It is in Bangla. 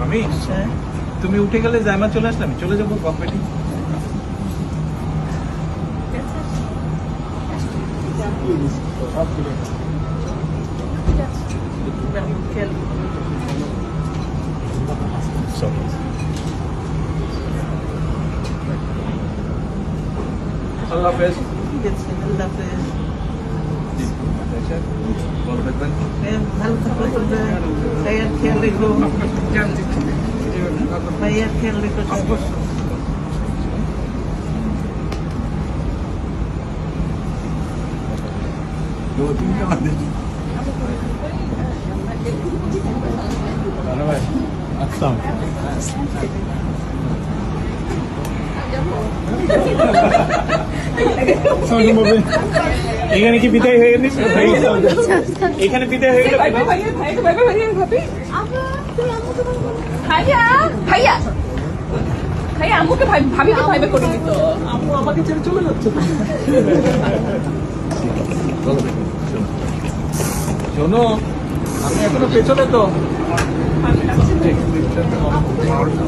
আমি তুমি উঠে গেলে জায়মা চলে আসলে আমি চলে যাবো গভর্নমেন্টে। আল্লাহ হাফেজ। ভালো থাকবেন। ভালো থাকো, ভাইয়ার খেয়াল রেখো, ভাইয়ার খেয়াল রেখো। এখানে কি বিদায় হয়ে গেছে? এখানে বিদায় হয়ে গেল। আম্মুকে ভাবিকে ভাইবে করে দিত। আম্মু আমাকে ছেড়ে চলে যাচ্ছে। শোনো, আমি এখনো পেছনে তো।